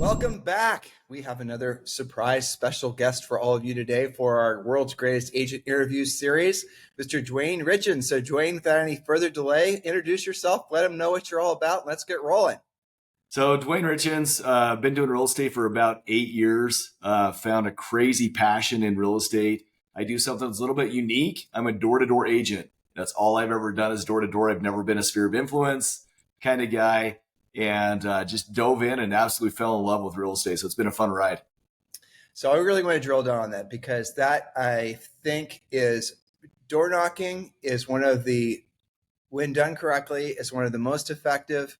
Welcome back. We have another surprise special guest for all of you today for our World's Greatest Agent Interview series, Mr. Duane Richins. So, Duane, without any further delay, introduce yourself, let them know what you're all about, and let's get rolling. So Duane Richins, been doing real estate for about 8 years. Found a crazy passion in real estate. I do something that's a little bit unique. I'm a door-to-door agent. That's all I've ever done is door-to-door. I've never been a sphere of influence kind of guy, and just dove in and absolutely fell in love with real estate. So it's been a fun ride. So, I really want to drill down on that because that I think is door knocking is one of the, when done correctly, is one of the most effective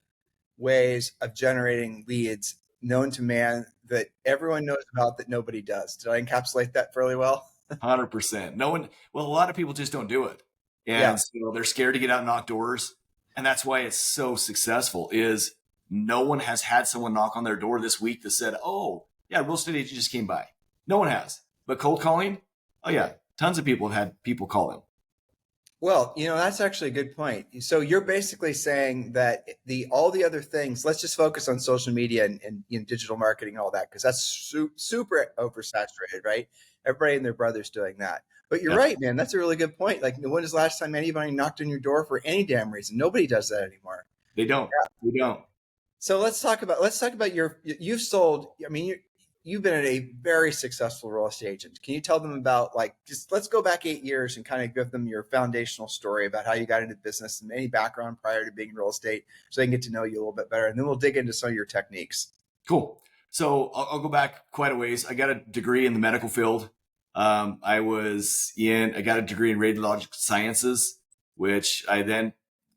ways of generating leads known to man that everyone knows about that nobody does. Did I encapsulate that fairly well? 100%. No one, well, a lot of people just don't do it. Yeah. And so they're scared to get out and knock doors. And that's why it's so successful is no one has had someone knock on their door this week that said, oh, yeah, real estate agent just came by. No one has. But cold calling, oh, yeah, tons of people have had people call them. Well, that's actually a good point. So you're basically saying that all the other things, let's just focus on social media and digital marketing and all that, because that's super oversaturated, right? Everybody and their brother's doing that. But you're right, man. That's a really good point. Like, when was the last time anybody knocked on your door for any damn reason? Nobody does that anymore. They don't. Yeah. They don't. So let's talk about you've sold. I mean, you've been a very successful real estate agent. Can you tell them about, just let's go back 8 years and kind of give them your foundational story about how you got into business and any background prior to being in real estate so they can get to know you a little bit better. And then we'll dig into some of your techniques. Cool. So I'll go back quite a ways. I got a degree in the medical field. I got a degree in Radiologic Sciences, which I then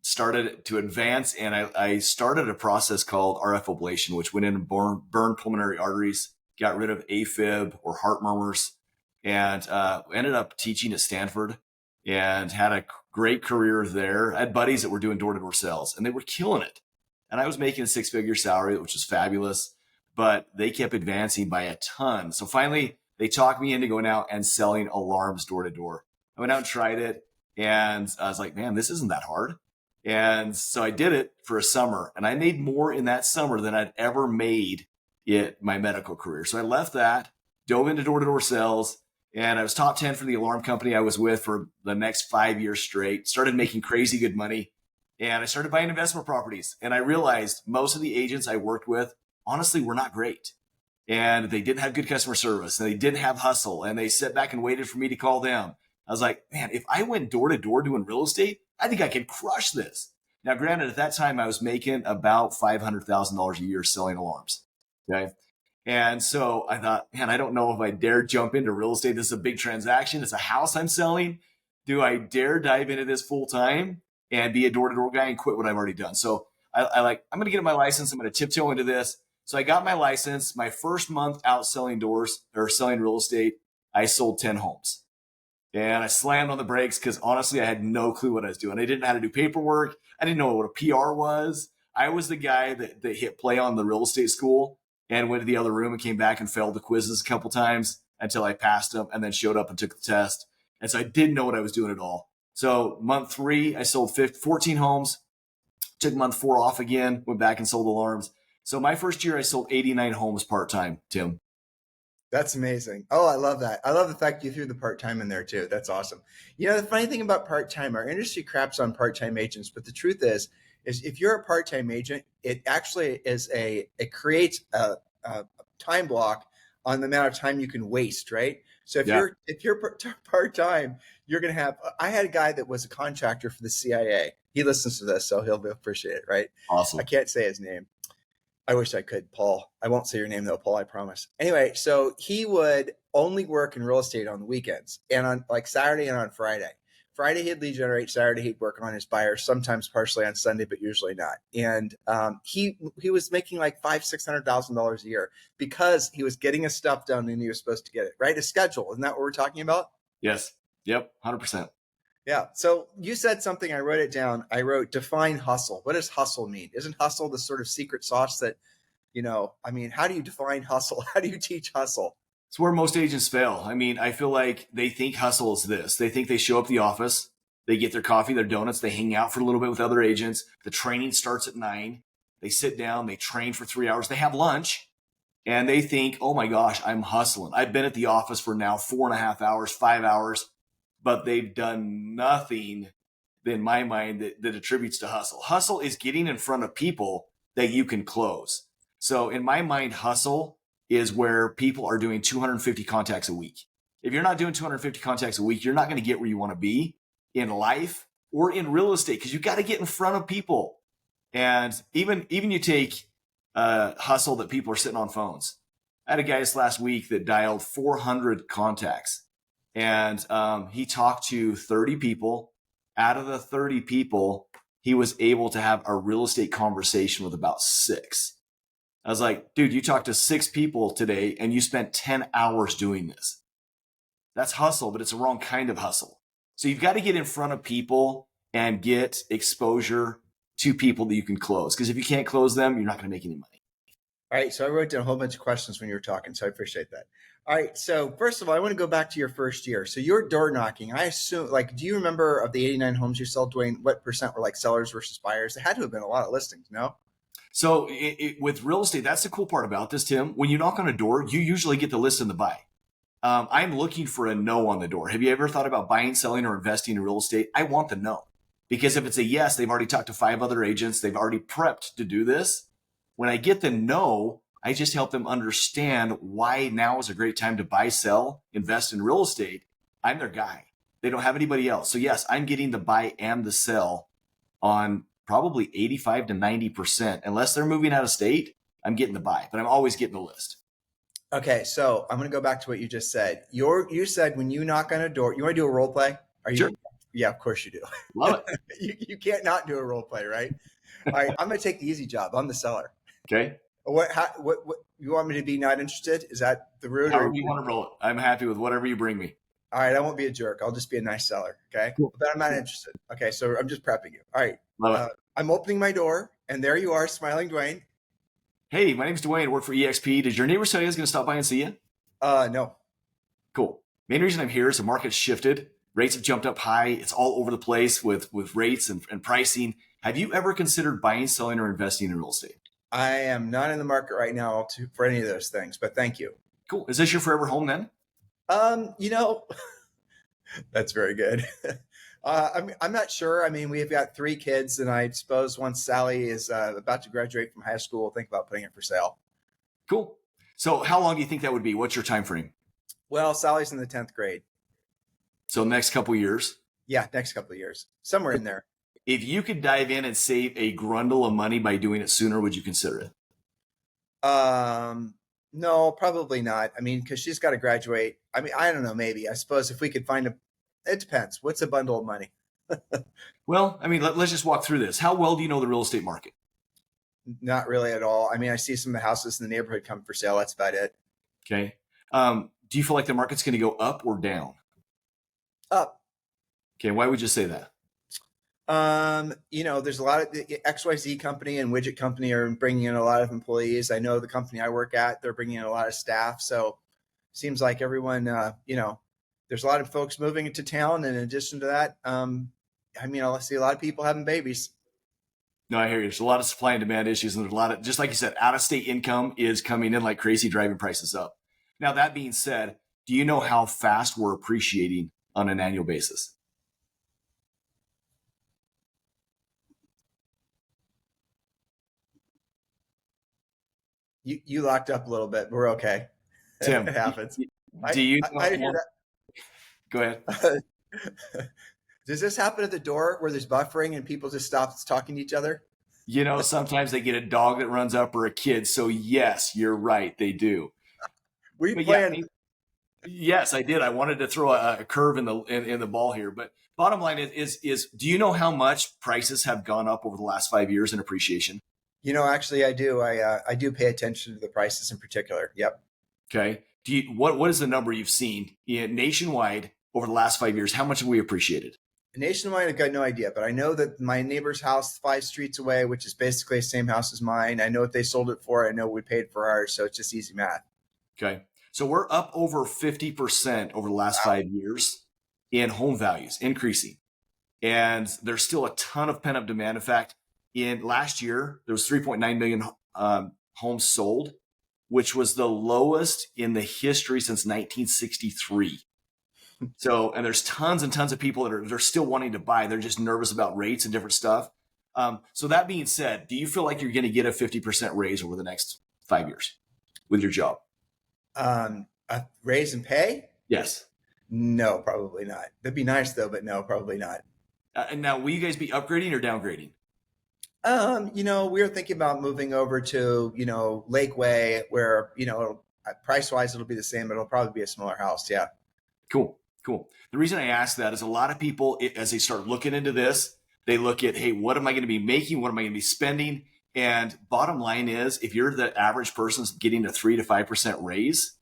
started to advance. And I started a process called RF Oblation, which went in and burned pulmonary arteries, got rid of AFib or heart murmurs, and ended up teaching at Stanford and had a great career there. I had buddies that were doing door-to-door sales and they were killing it. And I was making a 6-figure salary, which was fabulous, but they kept advancing by a ton. So finally, they talked me into going out and selling alarms door-to-door. I went out and tried it, and I was like, man, this isn't that hard. And so I did it for a summer, and I made more in that summer than I'd ever made in my medical career. So I left that, dove into door-to-door sales, and I was top 10 for the alarm company I was with for the next 5 years straight, started making crazy good money, and I started buying investment properties. And I realized most of the agents I worked with, honestly, were not great. And they didn't have good customer service, and they didn't have hustle, and they sat back and waited for me to call them. I was like, man, if I went door to door doing real estate, I think I could crush this. Now, granted, at that time, I was making about $500,000 a year selling alarms. Okay. And so I thought, man, I don't know if I dare jump into real estate. This is a big transaction. It's a house I'm selling. Do I dare dive into this full time and be a door to door guy and quit what I've already done? So I'm going to get my license. I'm going to tiptoe into this. So I got my license. My first month out selling doors or selling real estate, I sold 10 homes. And I slammed on the brakes because honestly, I had no clue what I was doing. I didn't know how to do paperwork. I didn't know what a PR was. I was the guy that hit play on the real estate school and went to the other room and came back and failed the quizzes a couple times until I passed them and then showed up and took the test. And so I didn't know what I was doing at all. So month 3, I sold 14 homes, took month 4 off again, went back and sold alarms. So my first year, I sold 89 homes part-time, Tim. That's amazing. Oh, I love that. I love the fact you threw the part-time in there too. That's awesome. The funny thing about part-time, our industry craps on part-time agents, but the truth is if you're a part-time agent, it actually is it creates a time block on the amount of time you can waste, right? So if you're part-time, you're going to have, I had a guy that was a contractor for the CIA. He listens to this, so he'll appreciate it, right? Awesome. I can't say his name. I wish I could, Paul. I won't say your name though, Paul, I promise. Anyway, so he would only work in real estate on the weekends and on like Saturday and on Friday. Friday he'd lead generate, Saturday he'd work on his buyers, sometimes partially on Sunday, but usually not. And he was making like $500,000-$600,000 a year because he was getting his stuff done and he was supposed to get it, right? A schedule. Isn't that what we're talking about? Yes. Yep. 100%. Yeah. So you said something, I wrote it down. I wrote define hustle. What does hustle mean? Isn't hustle the sort of secret sauce that, how do you define hustle? How do you teach hustle? It's where most agents fail. I mean, I feel like they think hustle is this. They think they show up at the office, they get their coffee, their donuts, they hang out for a little bit with other agents. The training starts at 9. They sit down, they train for 3 hours, they have lunch, and they think, oh my gosh, I'm hustling. I've been at the office for now 4.5 hours, 5 hours, but they've done nothing in my mind that attributes to hustle. Hustle is getting in front of people that you can close. So in my mind, hustle is where people are doing 250 contacts a week. If you're not doing 250 contacts a week, you're not going to get where you want to be in life or in real estate, because you got to get in front of people. And even you take hustle that people are sitting on phones. I had a guy this last week that dialed 400 contacts, and he talked to 30 people. Out of the 30 people, he was able to have a real estate conversation with about 6. I was like, dude, you talked to 6 people today and you spent 10 hours doing this. That's hustle, but it's the wrong kind of hustle. So you've got to get in front of people and get exposure to people that you can close. Because if you can't close them, you're not going to make any money. All right. So I wrote down a whole bunch of questions when you were talking, so I appreciate that. All right. So first of all, I want to go back to your first year. So you're door knocking. I assume, like, do you remember of the 89 homes you sold, Duane, what percent were like sellers versus buyers? There had to have been a lot of listings, no? So with real estate, that's the cool part about this, Tim. When you knock on a door, you usually get the list and the buy. I'm looking for a no on the door. Have you ever thought about buying, selling, or investing in real estate? I want the no. Because if it's a yes, they've already talked to 5 other agents. They've already prepped to do this. When I get the no, I just help them understand why now is a great time to buy, sell, invest in real estate. I'm their guy. They don't have anybody else. So yes, I'm getting the buy and the sell on probably 85 to 90%. Unless they're moving out of state, I'm getting the buy, but I'm always getting the list. Okay, so I'm going to go back to what you just said. You said when you knock on a door, you want to do a role play? Are you? Sure. Yeah, of course you do. Love it. You can't not do a role play, right? All right, I'm going to take the easy job. I'm the seller. Okay. What you want me to be not interested? Is that the route? However you want to roll it. I'm happy with whatever you bring me. All right, I won't be a jerk. I'll just be a nice seller. Okay, cool. But I'm not interested. Okay, so I'm just prepping you. All right, Love it. I'm opening my door, and there you are, smiling Duane. Hey, my name's Duane. I work for EXP. Did your neighbor tell you I was going to stop by and see you? No. Cool. Main reason I'm here is the market's shifted. Rates have jumped up high. It's all over the place with rates and pricing. Have you ever considered buying, selling, or investing in real estate? I am not in the market right now for any of those things, but thank you. Cool. Is this your forever home then? That's very good. I'm not sure. I mean, we've got 3 kids, and I suppose once Sally is about to graduate from high school, we'll think about putting it for sale. Cool. So how long do you think that would be? What's your time frame? Well, Sally's in the 10th grade. So next couple of years? Yeah, next couple of years. Somewhere in there. If you could dive in and save a grundle of money by doing it sooner, would you consider it? No, probably not. I mean, because she's got to graduate. I mean, I don't know, maybe. I suppose if we could find it depends. What's a bundle of money? Well, I mean, let's just walk through this. How well do you know the real estate market? Not really at all. I mean, I see some of the houses in the neighborhood come for sale. That's about it. Okay. Do you feel like the market's going to go up or down? Up. Okay. Why would you say that? There's a lot of the XYZ company and widget company are bringing in a lot of employees. I know the company I work at, they're bringing in a lot of staff. So seems like everyone, there's a lot of folks moving into town. And in addition to that, I see a lot of people having babies. No, I hear you. There's a lot of supply and demand issues. And there's a lot of, just like you said, out of state income is coming in like crazy, driving prices up. Now, that being said, do you know how fast we're appreciating on an annual basis? You locked up a little bit. We're okay. Tim, it happens. Do you? I hear that. Go ahead. Does this happen at the door where there's buffering and people just stop talking to each other? Sometimes they get a dog that runs up or a kid. So yes, you're right. They do. Yes, I did. I wanted to throw a curve in the ball here, but bottom line is do you know how much prices have gone up over the last 5 years in appreciation? Actually, I do. I do pay attention to the prices in particular. Yep. Okay. What is the number you've seen nationwide over the last 5 years? How much have we appreciated? Nationwide, I've got no idea, but I know that my neighbor's house 5 streets away, which is basically the same house as mine, I know what they sold it for. I know we paid for ours. So it's just easy math. Okay. So we're up over 50% over the last 5 years in home values, increasing. And there's still a ton of pent-up demand. In fact, in last year, there was 3.9 million homes sold, which was the lowest in the history since 1963. So, and there's tons and tons of people that are still wanting to buy. They're just nervous about rates and different stuff. So that being said, do you feel like you're going to get a 50% raise over the next 5 years with your job? A raise in pay? Yes. No, probably not. That'd be nice though, but no, probably not. And now, will you guys be upgrading or downgrading? We were thinking about moving over to, Lakeway where, price wise, it'll be the same, but it'll probably be a smaller house. Yeah. Cool. The reason I ask that is a lot of people, as they start looking into this, they look at, hey, what am I going to be making? What am I going to be spending? And bottom line is, if you're the average person getting a 3 to 5% raise,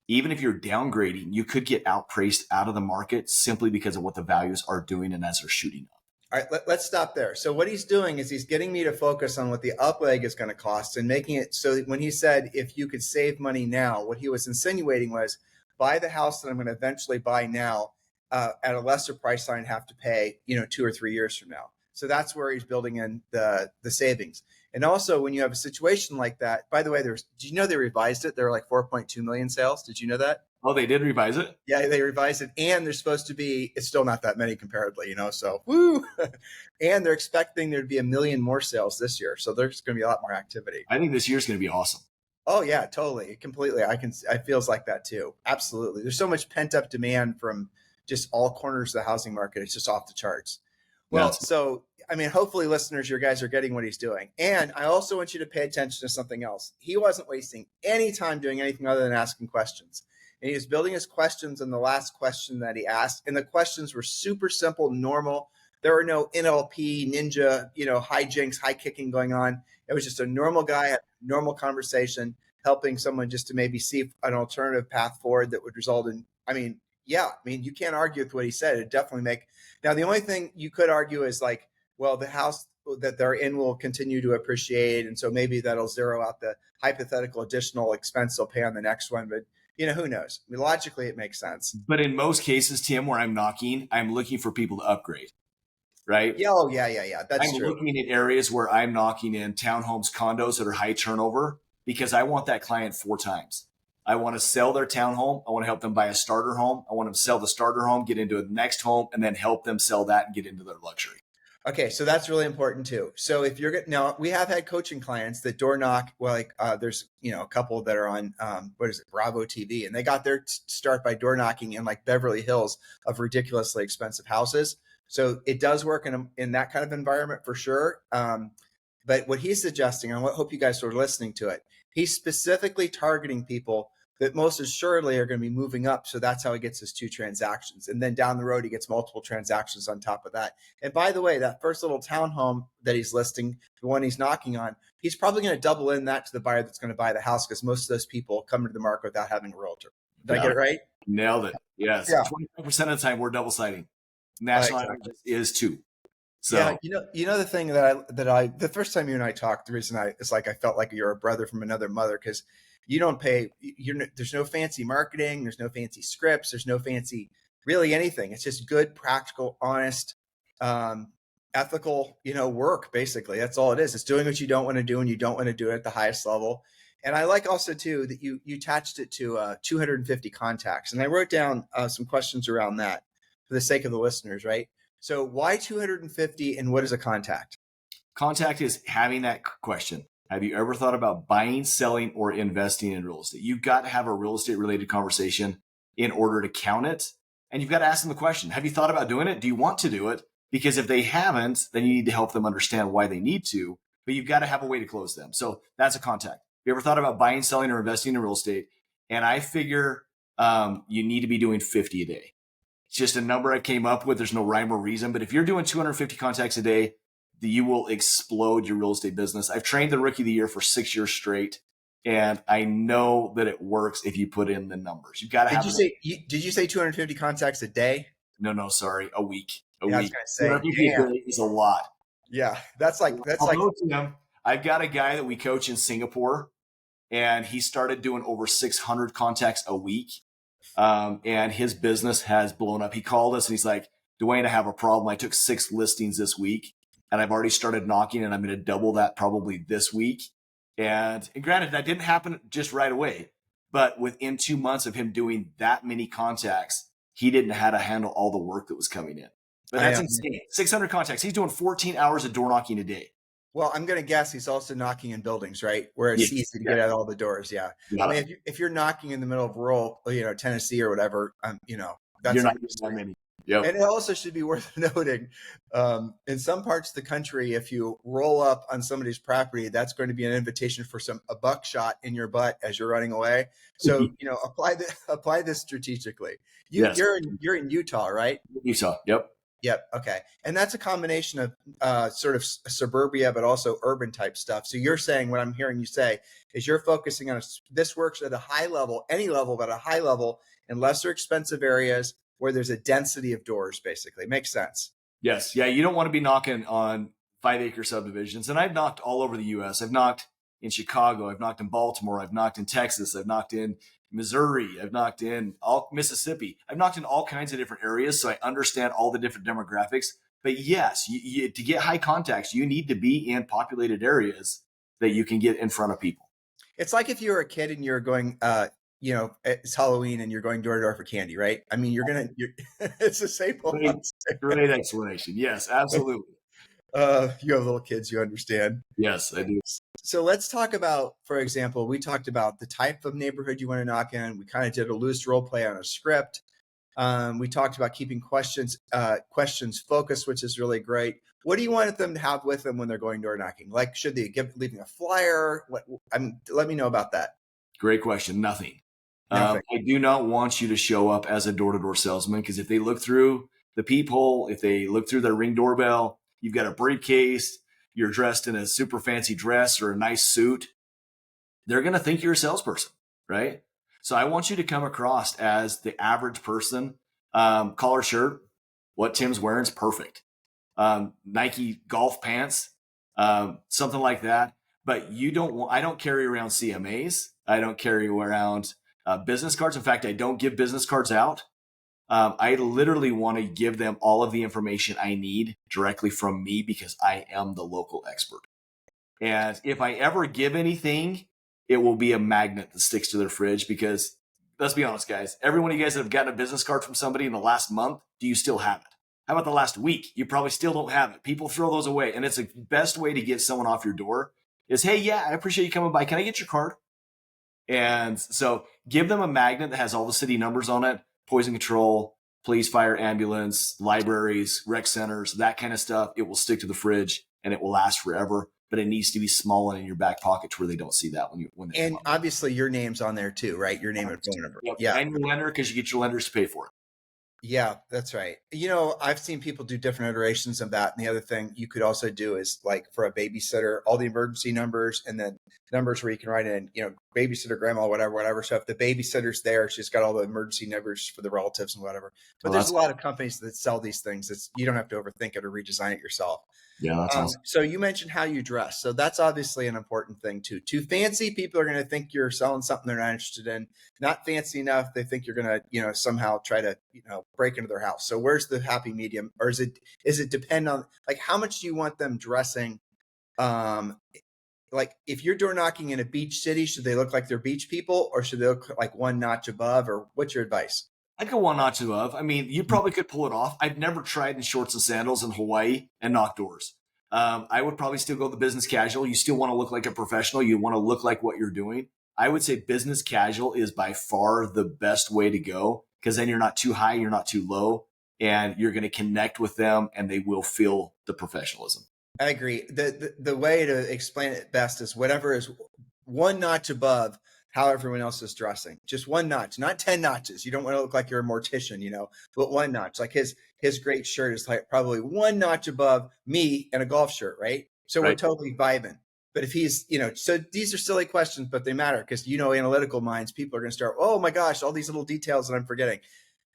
even if you're downgrading, you could get outpriced out of the market simply because of what the values are doing and as they're shooting up. All right, let's stop there. So what he's doing is he's getting me to focus on what the up leg is going to cost and making it so that when he said, if you could save money now, what he was insinuating was buy the house that I'm going to eventually buy now at a lesser price than I'd have to pay, 2 or 3 years from now. So that's where he's building in the savings. And also when you have a situation like that, by the way, did you know they revised it? There were like 4.2 million sales. Did you know that? Oh, they did revise it? Yeah, they revised it. And there's supposed to be, it's still not that many comparatively, so woo. And they're expecting there to be 1 million more sales this year. So there's going to be a lot more activity. I think this year's going to be awesome. Oh yeah, totally. Completely. It feels like that too. Absolutely. There's so much pent up demand from just all corners of the housing market. It's just off the charts. Well, so, hopefully listeners, you guys are getting what he's doing. And I also want you to pay attention to something else. He wasn't wasting any time doing anything other than asking questions. And he was building his questions on the last question that he asked. And the questions were super simple, normal. There were no NLP, ninja, hijinks, high kicking going on. It was just a normal guy, a normal conversation, helping someone just to maybe see an alternative path forward that would result in, you can't argue with what he said. It definitely now the only thing you could argue is like, well, the house that they're in will continue to appreciate. And so maybe that'll zero out the hypothetical additional expense they'll pay on the next one. But who knows? Logically, it makes sense. But in most cases, Tim, where I'm knocking, I'm looking for people to upgrade, right? Yeah, That's true. I'm looking at areas where I'm knocking in townhomes, condos that are high turnover because I want that client 4 times. I want to sell their townhome. I want to help them buy a starter home. I want them to sell the starter home, get into the next home, and then help them sell that and get into their luxury. Okay, so that's really important too. So if you're now, we have had coaching clients that door knock. Well, there's a couple that are on Bravo TV, and they got their start by door knocking in like Beverly Hills of ridiculously expensive houses. So it does work in that kind of environment for sure. But what he's suggesting, and I hope you guys are listening to it, he's specifically targeting people that most assuredly are going to be moving up. So that's how he gets his 2 transactions. And then down the road, he gets multiple transactions on top of that. And by the way, that first little townhome that he's listing, the one he's knocking on, he's probably going to double in that to the buyer that's going to buy the house because most of those people come into the market without having a realtor. Did I get it right? Nailed it. Yes. Yeah. 25% of the time we're double siding. National average is 2. So yeah, the thing the first time you and I talked, the reason I felt like you're a brother from another mother because you don't pay. There's no fancy marketing. There's no fancy scripts. There's no fancy really anything. It's just good, practical, honest, ethical, work. Basically, that's all it is. It's doing what you don't want to do, and you don't want to do it at the highest level. And I like also too that you attached it to 250 contacts, and I wrote down some questions around that for the sake of the listeners, right? So why 250 and what is a contact? Contact is having that question. Have you ever thought about buying, selling, or investing in real estate? You've got to have a real estate related conversation in order to count it. And you've got to ask them the question. Have you thought about doing it? Do you want to do it? Because if they haven't, then you need to help them understand why they need to, but you've got to have a way to close them. So that's a contact. Have you ever thought about buying, selling, or investing in real estate? And I figure you need to be doing 50 a day. It's just a number I came up with. There's no rhyme or reason, but if you're doing 250 contacts a day, you will explode your real estate business. I've trained the Rookie of the Year for 6 years straight, and I know that it works if you put in the numbers. You've got to have. Did you say 250 contacts a day? No, sorry, a week. I was going to say, 250 a day is a lot. Yeah, that's like. I've got a guy that we coach in Singapore, and he started doing over 600 contacts a week, and his business has blown up. He called us and he's like, "Duane, I have a problem. I took 6 listings this week. And I've already started knocking, and I'm going to double that probably this week. And granted, that didn't happen just right away, but within 2 months of him doing that many contacts, he didn't know how to handle all the work that was coming in. But I that's know. insane. 600 contacts. He's doing 14 hours of door knocking a day. Well, I'm going to guess he's also knocking in buildings, right? Where it's Yes, easy to yeah. get out all the doors. Yeah. I mean, if you're knocking in the middle of rural, Tennessee or whatever, that's you're a not getting that many. Yep. And it also should be worth noting, in some parts of the country, if you roll up on somebody's property, that's going to be an invitation for a buckshot in your butt as you're running away. So, apply this strategically. Yes. You're in Utah, right? Utah. Yep. Yep. Okay. And that's a combination of sort of suburbia, but also urban type stuff. So you're saying, what I'm hearing you say is you're focusing on this works at a high level, any level, but a high level in lesser expensive areas where there's a density of doors, basically. Makes sense. Yes. Yeah. You don't want to be knocking on 5-acre subdivisions. And I've knocked all over the US. I've knocked in Chicago. I've knocked in Baltimore. I've knocked in Texas. I've knocked in Missouri. I've knocked in Mississippi. I've knocked in all kinds of different areas. So I understand all the different demographics. But yes, to get high contacts, you need to be in populated areas that you can get in front of people. It's like if you were a kid and you're going, it's Halloween and you're going door to door for candy, right? I mean, it's the same. Great explanation. Yes, absolutely. You have little kids, you understand. Yes, I do. So let's talk about, for example, we talked about the type of neighborhood you want to knock in. We kind of did a loose role play on a script. We talked about keeping questions focused, which is really great. What do you want them to have with them when they're going door knocking? Like, should they leaving a flyer? Let me know about that. Great question. Nothing. I do not want you to show up as a door-to-door salesman, because if they look through the peephole, if they look through their Ring doorbell, you've got a briefcase, you're dressed in a super fancy dress or a nice suit, they're going to think you're a salesperson, right? So I want you to come across as the average person. Collar shirt, what Tim's wearing is perfect. Nike golf pants, something like that. But I don't carry around CMAs. I don't carry around business cards. In fact, I don't give business cards out. I literally want to give them all of the information I need directly from me, because I am the local expert. And if I ever give anything, it will be a magnet that sticks to their fridge, because let's be honest, guys, every one of you guys that have gotten a business card from somebody in the last month, do you still have it? How about the last week? You probably still don't have it. People throw those away. And it's the best way to get someone off your door is, hey, yeah, I appreciate you coming by. Can I get your card? And so give them a magnet that has all the city numbers on it: poison control, police, fire, ambulance, libraries, rec centers, that kind of stuff. It will stick to the fridge and it will last forever. But it needs to be small and in your back pocket to where they don't see that when they. And obviously your name's on there too, right? Your name and phone number. Yep. Yeah. And your lender, because you get your lenders to pay for it. Yeah, that's right. I've seen people do different iterations of that. And the other thing you could also do is, like, for a babysitter, all the emergency numbers, and then numbers where you can write in, babysitter, grandma, whatever. So if the babysitter's there, she's got all the emergency numbers for the relatives and whatever. But there's a lot of companies that sell these things. You don't have to overthink it or redesign it yourself. Yeah, that's awesome. So you mentioned how you dress. So that's obviously an important thing too. Too fancy, people are going to think you're selling something they're not interested in. Not fancy enough, they think you're going to, somehow try to, break into their house. So where's the happy medium? Or is it depend on, like, how much do you want them dressing? Like, if you're door knocking in a beach city, should they look like they're beach people, or should they look like one notch above? Or what's your advice? I'd go one notch above. I mean, you probably could pull it off. I've never tried in shorts and sandals in Hawaii and knock doors. I would probably still go the business casual. You still want to look like a professional. You want to look like what you're doing. I would say business casual is by far the best way to go, because then you're not too high, you're not too low, and you're going to connect with them and they will feel the professionalism. I agree. The way to explain it best is whatever is one notch above how everyone else is dressing. Just one notch, not 10 notches. You don't want to look like you're a mortician, but one notch. Like his great shirt is like probably one notch above me in a golf shirt, right? So We're totally vibing. But if he's, so these are silly questions, but they matter because, analytical minds, people are going to start, oh my gosh, all these little details that I'm forgetting.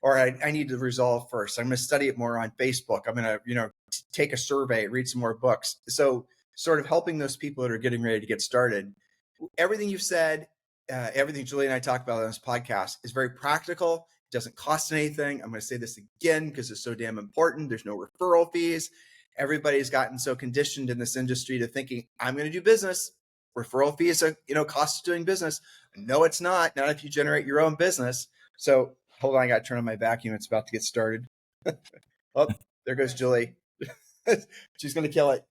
Or I need to resolve first. I'm going to study it more on Facebook. I'm going to, take a survey, read some more books. So sort of helping those people that are getting ready to get started. Everything you've said, everything Julie and I talk about on this podcast is very practical. It doesn't cost anything. I'm going to say this again because it's so damn important. There's no referral fees. Everybody's gotten so conditioned in this industry to thinking, I'm going to do business. referral fee is a cost of doing business. No, it's not. Not if you generate your own business. So hold on, I got to turn on my vacuum. It's about to get started. Oh, there goes Julie. She's going to kill it.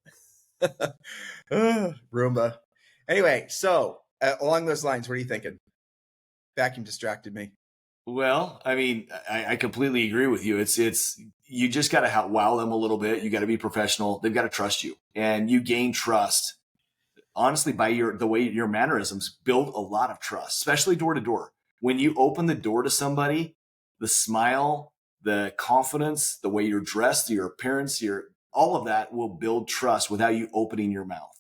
Roomba. Anyway, so along those lines, what are you thinking? Vacuum distracted me. Well, I mean, I completely agree with you. It's you just got to wow them a little bit. You got to be professional. They've got to trust you, and you gain trust honestly by the way your mannerisms build a lot of trust, especially door to door. When you open the door to somebody, the smile, the confidence, the way you're dressed, your appearance, all of that will build trust without you opening your mouth.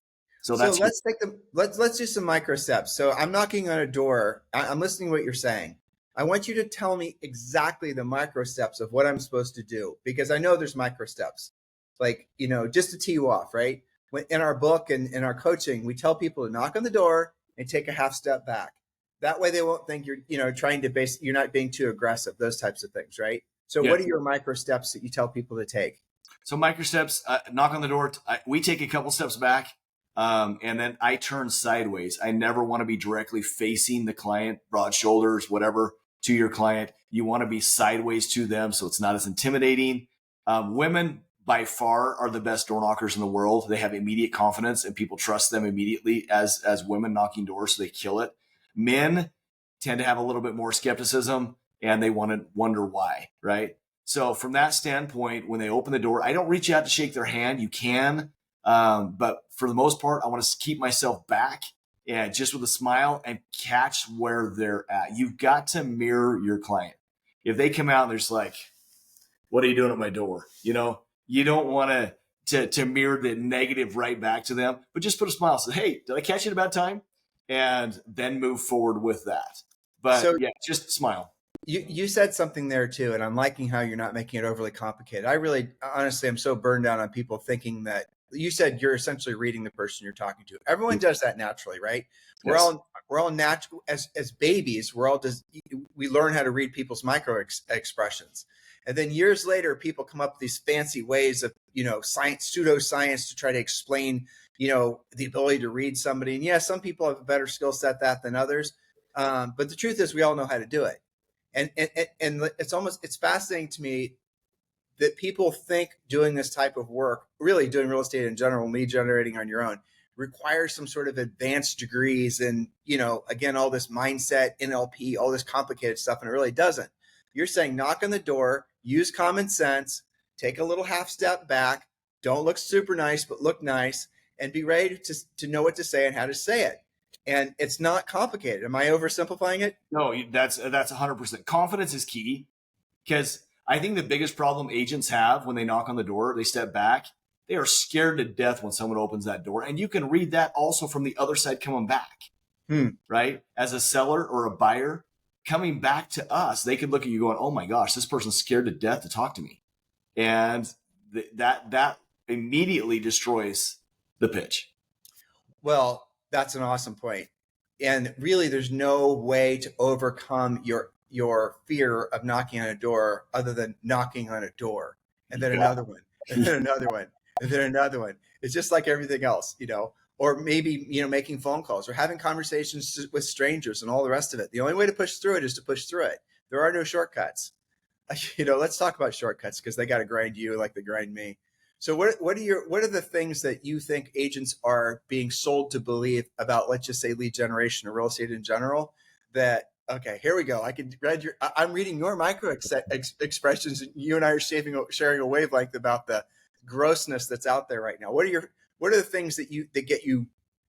So let's do some micro steps. So I'm knocking on a door. I'm listening to what you're saying. I want you to tell me exactly the micro steps of what I'm supposed to do, because I know there's micro steps. Like, just to tee you off, right? In our book and in our coaching, we tell people to knock on the door and take a half step back. That way they won't think you're, trying to you're not being too aggressive, those types of things, right? So What are your micro steps that you tell people to take? So micro steps, knock on the door. We take a couple steps back. And then I turn sideways. I never want to be directly facing the client, broad shoulders, whatever, to your client. You want to be sideways to them so it's not as intimidating. Women by far are the best door knockers in the world. They have immediate confidence and people trust them immediately as women knocking doors, so they kill it. Men tend to have a little bit more skepticism and they want to wonder why, right? So from that standpoint, when they open the door, I don't reach out to shake their hand. You can. But for the most part, I want to keep myself back and just with a smile and catch where they're at. You've got to mirror your client. If they come out and they're just like, what are you doing at my door? You don't want to mirror the negative right back to them, but just put a smile. Say, hey, did I catch you at a bad time? And then move forward with that. But just smile. You said something there too, and I'm liking how you're not making it overly complicated. I really, honestly, I'm so burned out on people thinking that you said you're essentially reading the person you're talking to. Everyone does that naturally, right? Yes. We're all natural as babies. We learn how to read people's micro expressions, and then years later, people come up with these fancy ways of science, pseudoscience to try to explain the ability to read somebody. And some people have a better skill set than others, but the truth is, we all know how to do it. And it's fascinating to me that people think doing this type of work, really doing real estate in general, lead generating on your own, requires some sort of advanced degrees and, again, all this mindset, NLP, all this complicated stuff. And it really doesn't. You're saying knock on the door, use common sense, take a little half step back, don't look super nice, but look nice, and be ready to know what to say and how to say it. And it's not complicated. Am I oversimplifying it? No, that's 100%. Confidence is key, because I think the biggest problem agents have when they knock on the door, they step back, they are scared to death when someone opens that door. And you can read that also from the other side coming back, right? As a seller or a buyer coming back to us, they could look at you going, oh my gosh, this person's scared to death to talk to me. And that immediately destroys the pitch. Well, that's an awesome point. And really, there's no way to overcome your fear of knocking on a door other than knocking on a door, and then another one, and then another one, and then another one. It's just like everything else, or maybe, making phone calls or having conversations with strangers and all the rest of it. The only way to push through it is to push through it. There are no shortcuts. Let's talk about shortcuts, because they got to grind you like they grind me. So what are the things that you think agents are being sold to believe about, let's just say, lead generation or real estate in general, that, okay, here we go. I'm reading your micro expressions, and you and I are sharing a wavelength about the grossness that's out there right now. What are the things that get you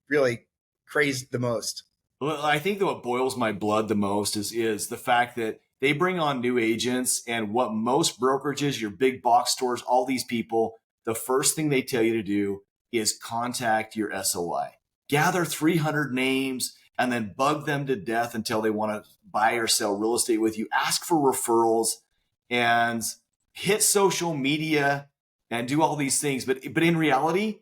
really crazed the most? Well, I think that what boils my blood the most is the fact that they bring on new agents, and what most brokerages, your big box stores, all these people, the first thing they tell you to do is contact your SOI. Gather 300 names and then bug them to death until they want to buy or sell real estate with you. Ask for referrals and hit social media and do all these things. But in reality,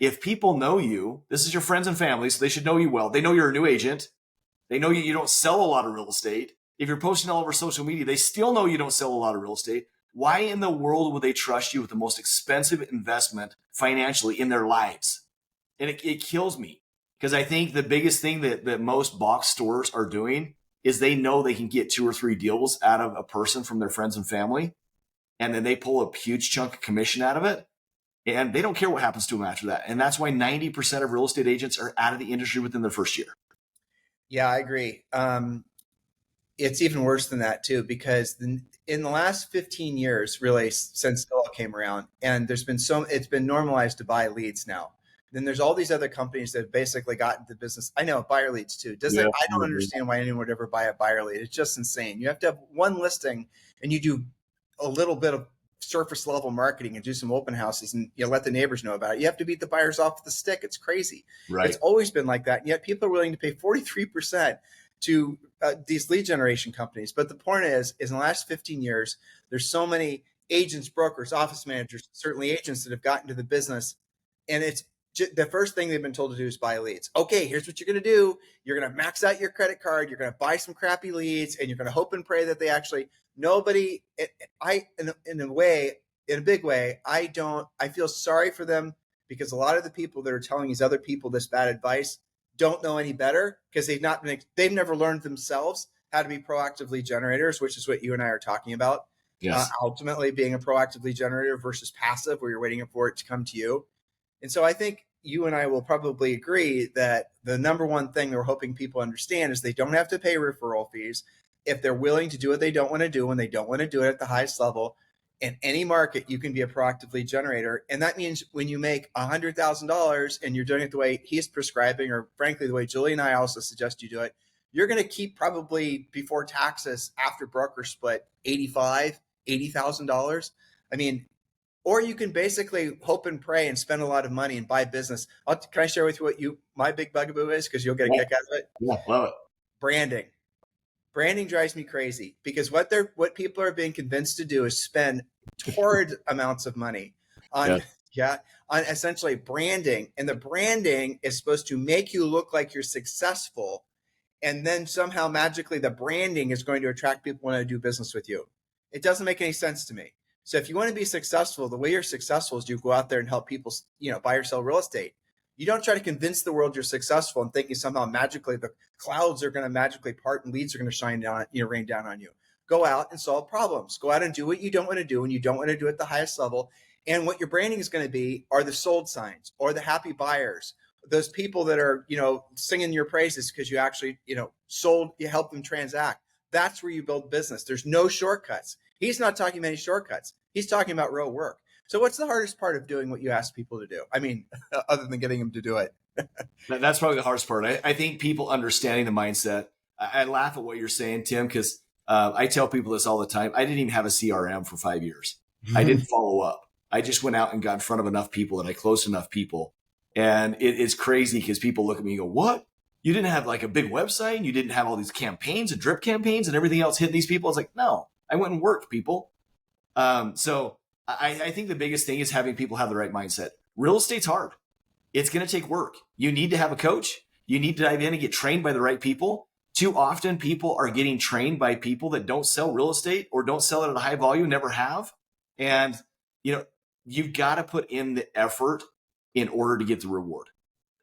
if people know you, this is your friends and family, so they should know you well. They know you're a new agent. They know you don't sell a lot of real estate. If you're posting all over social media, they still know you don't sell a lot of real estate. Why in the world would they trust you with the most expensive investment financially in their lives? And it kills me. Because I think the biggest thing that most box stores are doing is they know they can get 2 or 3 deals out of a person from their friends and family, and then they pull a huge chunk of commission out of it, and they don't care what happens to them after that. And that's why 90% of real estate agents are out of the industry within their first year. Yeah, I agree. It's even worse than that too, because in the last 15 years, really, since it all came around, and it's been normalized to buy leads now. Then there's all these other companies that have basically got into business. I know buyer leads too. I don't understand why anyone would ever buy a buyer lead. It's just insane. You have to have one listing, and you do a little bit of surface level marketing and do some open houses, and let the neighbors know about it. You have to beat the buyers off the stick. It's crazy. Right. It's always been like that. And yet people are willing to pay 43% to these lead generation companies. But the point is in the last 15 years, there's so many agents, brokers, office managers, certainly agents that have gotten to the business. And it's the first thing they've been told to do is buy leads. Okay, here's what you're going to do. You're going to max out your credit card. You're going to buy some crappy leads, and you're going to hope and pray that they actually, nobody, in a big way, I feel sorry for them, because a lot of the people that are telling these other people this bad advice don't know any better, because they've never learned themselves how to be proactive lead generators, which is what you and I are talking about. Yes. Ultimately being a proactive lead generator versus passive, where you're waiting for it to come to you. And so I think you and I will probably agree that the number one thing we're hoping people understand is they don't have to pay referral fees if they're willing to do what they don't want to do, when they don't want to do it at the highest level. In any market, you can be a proactive lead generator. And that means when you make $100,000 and you're doing it the way he's prescribing, or frankly, the way Julie and I also suggest you do it, you're going to keep probably before taxes, after broker split, $80,000. I mean, or you can basically hope and pray and spend a lot of money and buy business. Can I share with you what my big bugaboo is? Because you'll get a kick out of it. Yeah, love it. Branding drives me crazy, because what people are being convinced to do is spend torrid amounts of money on on essentially branding. And the branding is supposed to make you look like you're successful, and then somehow magically the branding is going to attract people who want to do business with you. It doesn't make any sense to me. So if you want to be successful, the way you're successful is you go out there and help people, buy or sell real estate. You don't try to convince the world you're successful and thinking somehow magically the clouds are going to magically part and leads are going to rain down on you. Go out and solve problems. Go out and do what you don't want to do, and you don't want to do it at the highest level. And what your branding is going to be are the sold signs, or the happy buyers, those people that are, singing your praises because you actually, sold, you help them transact. That's where you build business. There's no shortcuts. He's not talking about any shortcuts. He's talking about real work. So what's the hardest part of doing what you ask people to do? I mean, other than getting them to do it. That's probably the hardest part. I think people understanding the mindset. I laugh at what you're saying, Tim, because I tell people this all the time. I didn't even have a CRM for 5 years. I didn't follow up. I just went out and got in front of enough people, and I closed enough people. And it's crazy because people look at me and go, what? You didn't have like a big website, and you didn't have all these campaigns and drip campaigns and everything else hitting these people? It's like, no, I went and worked, people. So I think the biggest thing is having people have the right mindset. Real estate's hard. It's going to take work. You need to have a coach. You need to dive in and get trained by the right people. Too often people are getting trained by people that don't sell real estate or don't sell it at a high volume, never have. And, you've got to put in the effort in order to get the reward.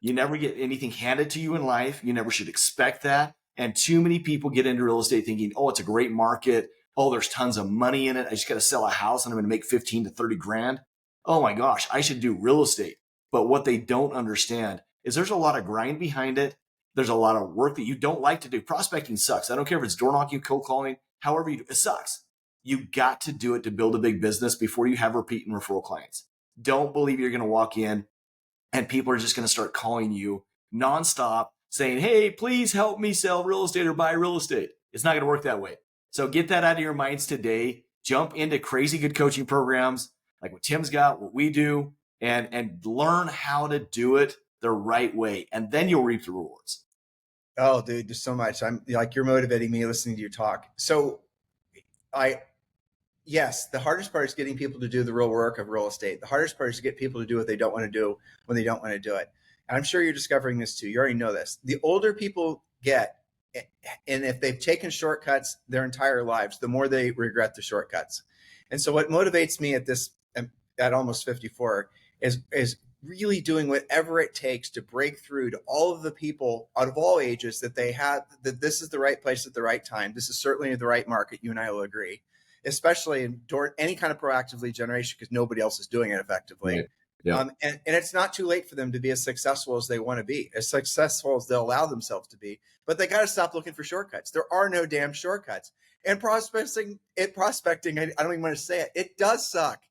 You never get anything handed to you in life. You never should expect that. And too many people get into real estate thinking, oh, it's a great market. Oh, there's tons of money in it. I just got to sell a house and I'm going to make 15 to 30 grand. Oh my gosh, I should do real estate. But what they don't understand is there's a lot of grind behind it. There's a lot of work that you don't like to do. Prospecting sucks. I don't care if it's door knocking, cold calling, however you do it, sucks. You got to do it to build a big business before you have repeat and referral clients. Don't believe you're going to walk in and people are just going to start calling you nonstop saying, hey, please help me sell real estate or buy real estate. It's not going to work that way. So get that out of your minds today. Jump into crazy good coaching programs like what Tim's got, what we do, and learn how to do it the right way. And then you'll reap the rewards. Oh, dude, there's so much. I'm like, you're motivating me listening to you talk. So yes, the hardest part is getting people to do the real work of real estate. The hardest part is to get people to do what they don't want to do when they don't want to do it. And I'm sure you're discovering this too. You already know this. The older people get, and if they've taken shortcuts their entire lives, the more they regret the shortcuts. And so what motivates me at almost 54 is really doing whatever it takes to break through to all of the people out of all ages that they have, that this is the right place at the right time. This is certainly the right market. You and I will agree, especially in any kind of proactive lead generation, because nobody else is doing it effectively. Right. Yeah. And it's not too late for them to be as successful as they want to be, as successful as they'll allow themselves to be. But they got to stop looking for shortcuts. There are no damn shortcuts. And prospecting, I don't even want to say it. It does suck.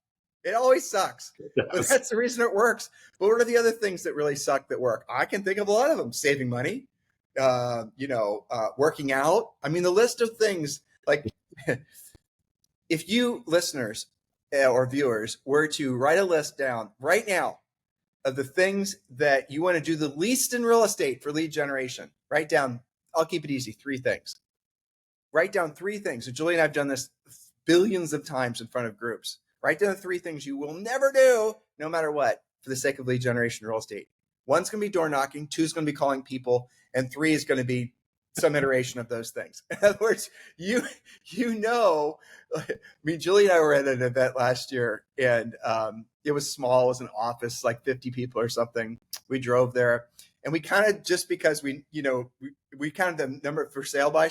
It always sucks. But that's the reason it works. But what are the other things that really suck that work? I can think of a lot of them. Saving money, working out. I mean, the list of things, like if you listeners or viewers were to write a list down right now of the things that you want to do the least in real estate for lead generation, write down, I'll keep it easy, 3 things. Write down 3 things. So Julie and I have done this billions of times in front of groups. Write down the 3 things you will never do, no matter what, for the sake of lead generation in real estate. 1's going to be door knocking, 2's going to be calling people, and 3 is going to be some iteration of those things. In other words, I mean, Julie and I were at an event last year, and it was small. It was an office, like 50 people or something. We drove there, and we kind of, just because we counted the number for sale by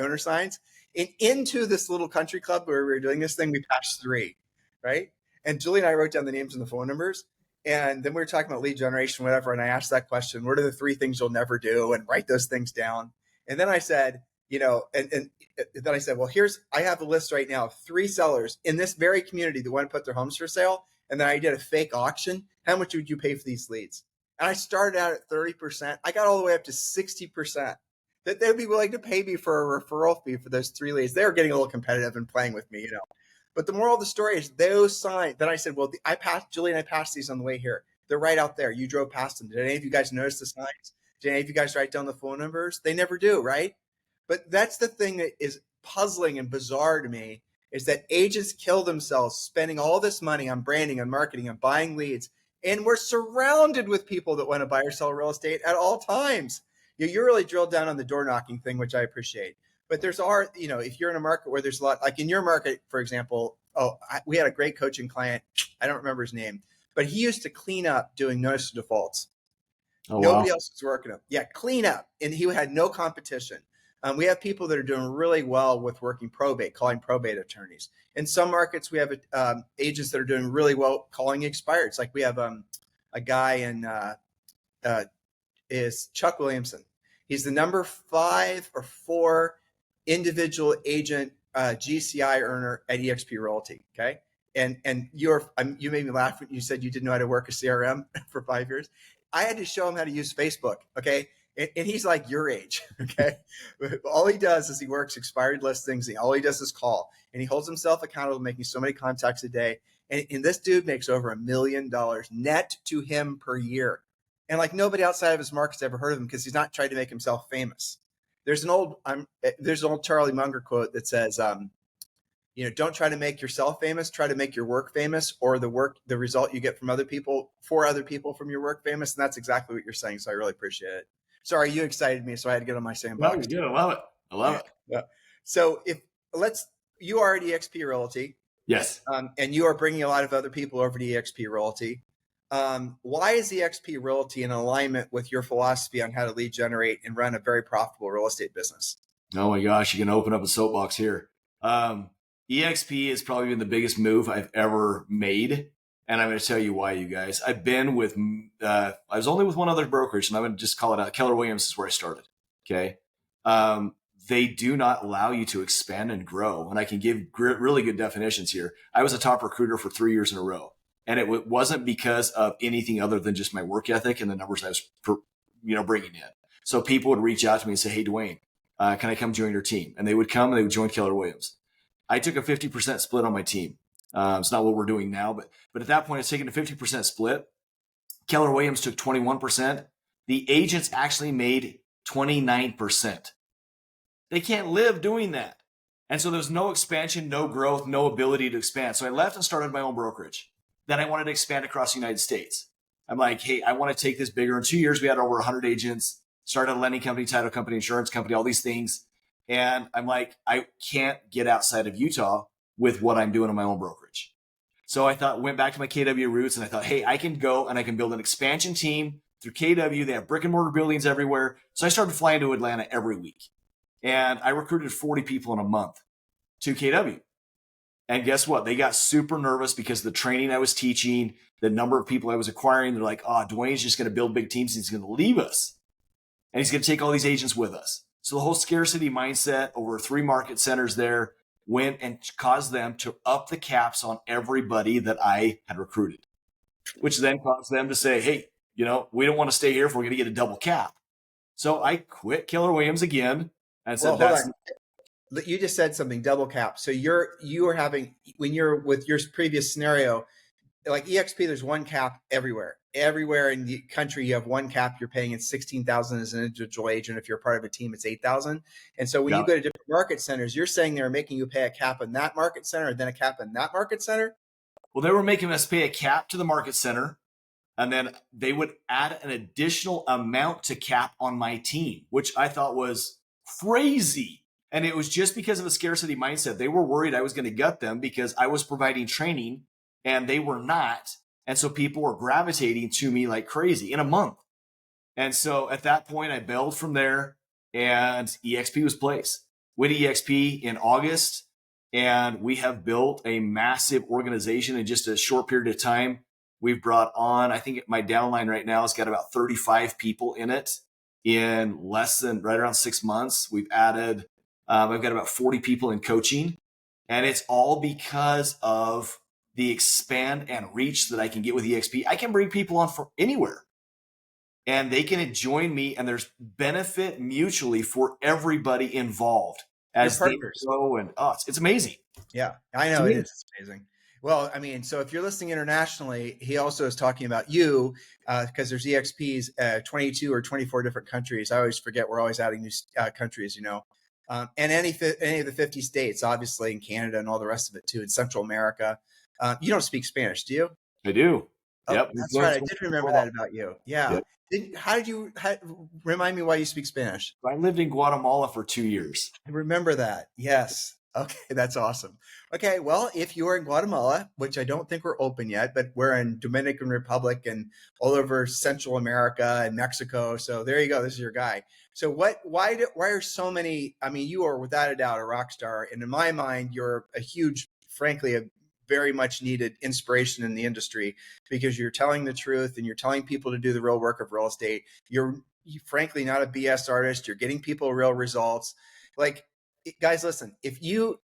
owner signs, and into this little country club where we were doing this thing, we passed 3, right? And Julie and I wrote down the names and the phone numbers. And then we were talking about lead generation, whatever. And I asked that question, what are the 3 things you'll never do? And write those things down. And then I said, and then I said, well, I have a list right now of 3 sellers in this very community that want to put their homes for sale. And then I did a fake auction. How much would you pay for these leads? And I started out at 30%. I got all the way up to 60%. That they'd be willing to pay me for a referral fee for those 3 leads. They were getting a little competitive and playing with me, But the moral of the story is those signs. Then I said, well, Julie and I passed these on the way here. They're right out there. You drove past them. Did any of you guys notice the signs? Did any of you guys write down the phone numbers? They never do, right? But that's the thing that is puzzling and bizarre to me, is that agents kill themselves spending all this money on branding, on marketing, on buying leads. And we're surrounded with people that want to buy or sell real estate at all times. You really drilled down on the door knocking thing, which I appreciate. But if you're in a market where there's a lot, like in your market, for example, we had a great coaching client. I don't remember his name, but he used to clean up doing notice of defaults. Oh, nobody else was working them. Yeah, clean up. And he had no competition. We have people that are doing really well with working probate, calling probate attorneys. In some markets, we have agents that are doing really well calling expireds. Like we have a guy is Chuck Williamson. He's the number 5 or 4 individual agent GCI earner at eXp Realty. Okay. And you made me laugh when you said you didn't know how to work a CRM for 5 years. I had to show him how to use Facebook. Okay. And he's like your age. Okay. All he does is he works expired listings. And all he does is call, and he holds himself accountable, making so many contacts a day. And this dude makes over $1 million net to him per year. And like nobody outside of his market's ever heard of him, because he's not trying to make himself famous. There's an old Charlie Munger quote that says, don't try to make yourself famous, try to make your work famous, or the result you get from other people, for other people, from your work famous. And that's exactly what you're saying. So I really appreciate it. Sorry, you excited me, so I had to get on my sandbox. No, I love it. I love it. Yeah. So you are at eXp Realty. Yes. And you are bringing a lot of other people over to eXp Realty. Why is eXp Realty in alignment with your philosophy on how to lead generate and run a very profitable real estate business? Oh my gosh, you can open up a soapbox here. eXp has probably been the biggest move I've ever made. And I'm going to tell you why, you guys. I've been with, I was only with one other brokerage, and I'm going to just call it out. Keller Williams is where I started. Okay. They do not allow you to expand and grow. And I can give really good definitions here. I was a top recruiter for 3 years in a row. And it wasn't because of anything other than just my work ethic and the numbers I was, bringing in. So people would reach out to me and say, hey, Duane, can I come join your team? And they would come and they would join Keller Williams. I took a 50% split on my team. It's not what we're doing now, but at that point, it's taking a 50% split. Keller Williams took 21%. The agents actually made 29%. They can't live doing that. And so there's no expansion, no growth, no ability to expand. So I left and started my own brokerage. Then I wanted to expand across the United States. I'm like, hey, I want to take this bigger. In 2 years, we had over 100 agents, started a lending company, title company, insurance company, all these things. And I'm like, I can't get outside of Utah with what I'm doing in my own brokerage. So I went back to my KW roots, and I thought, hey, I can go and I can build an expansion team through KW. They have brick and mortar buildings everywhere. So I started flying to Atlanta every week, and I recruited 40 people in a month to KW. And guess what? They got super nervous because the training I was teaching, the number of people I was acquiring. They're like, oh, Duane's just going to build big teams. He's going to leave us, and he's going to take all these agents with us. So the whole scarcity mindset over 3 market centers there went and caused them to up the caps on everybody that I had recruited, which then caused them to say, hey, we don't want to stay here if we're going to get a double cap. So I quit Keller Williams again and said, you just said something, double cap. So you are having, when you're with your previous scenario, like EXP, there's one cap everywhere. Everywhere in the country, you have one cap. You're paying it $16,000 as an individual agent. If you're part of a team, it's $8,000. And so when you go to different market centers, you're saying they're making you pay a cap in that market center and then a cap in that market center? Well, they were making us pay a cap to the market center, and then they would add an additional amount to cap on my team, which I thought was crazy. And it was just because of a scarcity mindset. They were worried I was going to gut them because I was providing training and they were not. And so people were gravitating to me like crazy in a month. And so at that point, I bailed from there, and EXP was placed. With EXP in August, and we have built a massive organization in just a short period of time. We've brought on, I think my downline right now has got about 35 people in it in less than right around 6 months. We've added, I've got about 40 people in coaching, and it's all because of the expand and reach that I can get with EXP. I can bring people on from anywhere, and they can join me, and there's benefit mutually for everybody involved as they grow. And it's amazing. Yeah, I know it is. It's amazing. Well, I mean, so if you're listening internationally, he also is talking about you because there's EXPs, 22 or 24 different countries. I always forget. We're always adding new countries, and any of the 50 states, obviously, in Canada and all the rest of it too, in Central America. You don't speak Spanish, do you? I do. Oh, yep. That's right. I did remember that about you. Yeah. Yep. Remind me why you speak Spanish? I lived in Guatemala for 2 years. I remember that. Yes. Okay. That's awesome. Okay. Well, if you are in Guatemala, which I don't think we're open yet, but we're in Dominican Republic and all over Central America and Mexico. So there you go. This is your guy. So why are so many, I mean, you are without a doubt a rock star. And in my mind, you're a huge, frankly, a very much needed inspiration in the industry because you're telling the truth and you're telling people to do the real work of real estate. You're frankly not a BS artist. You're getting people real results. Like, guys, listen, if you're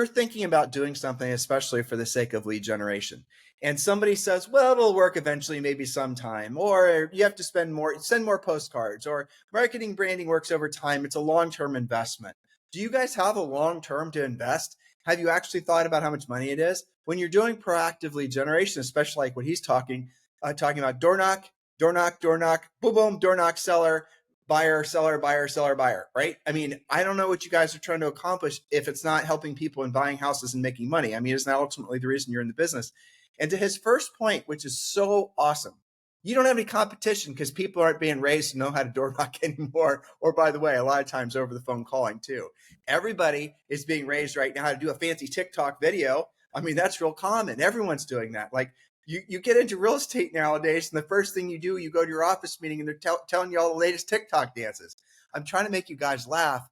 thinking about doing something, especially for the sake of lead generation, and somebody says, well, it'll work eventually, maybe sometime, or you have to send more postcards, or marketing branding works over time. It's a long-term investment. Do you guys have a long-term to invest? Have you actually thought about how much money it is? When you're doing proactive lead generation, especially like what he's talking about, door knock, boom, boom, door knock, seller, buyer, seller, buyer, seller, buyer, right? I mean, I don't know what you guys are trying to accomplish if it's not helping people and buying houses and making money. I mean, it's not ultimately the reason you're in the business. And to his first point, which is so awesome, you don't have any competition because people aren't being raised to know how to door knock anymore. Or by the way, a lot of times over the phone calling too. Everybody is being raised right now how to do a fancy TikTok video. I mean, that's real common. Everyone's doing that. Like you get into real estate nowadays, and the first thing you do, you go to your office meeting and they're telling you all the latest TikTok dances. I'm trying to make you guys laugh,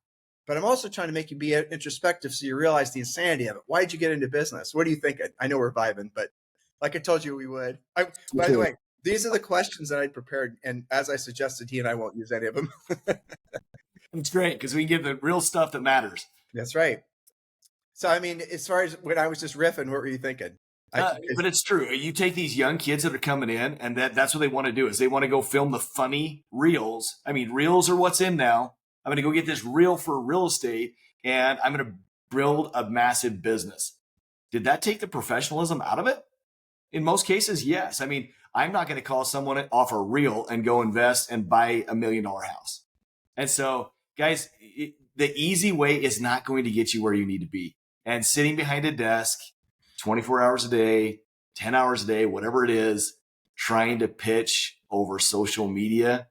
but I'm also trying to make you be introspective so you realize the insanity of it. Why did you get into business? What are you thinking? I know we're vibing, but like I told you we would. By the way, these are the questions that I prepared. And as I suggested, he and I won't use any of them. It's great because we can get the real stuff that matters. That's right. So, I mean, as far as when I was just riffing, what were you thinking? But it's true. You take these young kids that are coming in, and that's what they want to do is they want to go film the funny reels. I mean, reels are what's in now. I'm going to go get this reel for real estate, and I'm going to build a massive business. Did that take the professionalism out of it? In most cases, yes. I mean, I'm not going to call someone off a reel and go invest and buy $1 million house. And so, guys, the easy way is not going to get you where you need to be. And sitting behind a desk 24 hours a day, 10 hours a day, whatever it is, trying to pitch over social media,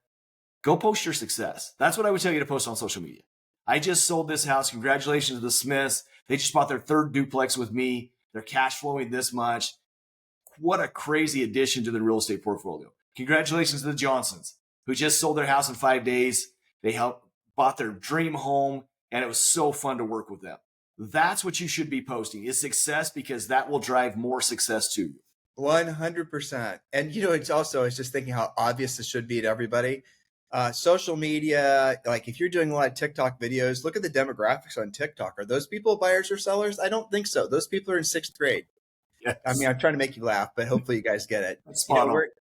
go post your success. That's what I would tell you to post on social media. I just sold this house. Congratulations to the Smiths. They just bought their 3rd duplex with me. They're cash flowing this much. What a crazy addition to the real estate portfolio. Congratulations to the Johnsons, who just sold their house in 5 days. They bought their dream home, and it was so fun to work with them. That's what you should be posting, is success, because that will drive more success to you. 100%. And it's also, I was just thinking how obvious this should be to everybody. Social media, like if you're doing a lot of TikTok videos, look at the demographics on TikTok. Are those people buyers or sellers? I don't think so. Those people are in 6th grade. Yes. I mean, I'm trying to make you laugh, but hopefully you guys get it.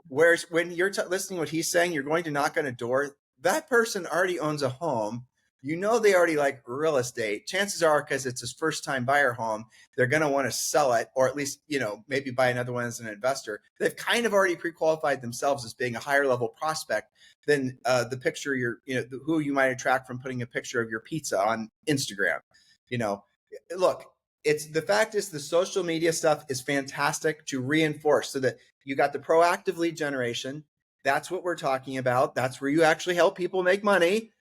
Whereas when you're listening to what he's saying, you're going to knock on a door. That person already owns a home. They already like real estate. Chances are, because it's his first time buyer home, they're going to want to sell it, or at least, maybe buy another one as an investor. They've kind of already pre-qualified themselves as being a higher level prospect than the picture who you might attract from putting a picture of your pizza on Instagram. Look, the fact is the social media stuff is fantastic to reinforce, so that you got the proactive lead generation. That's what we're talking about. That's where you actually help people make money.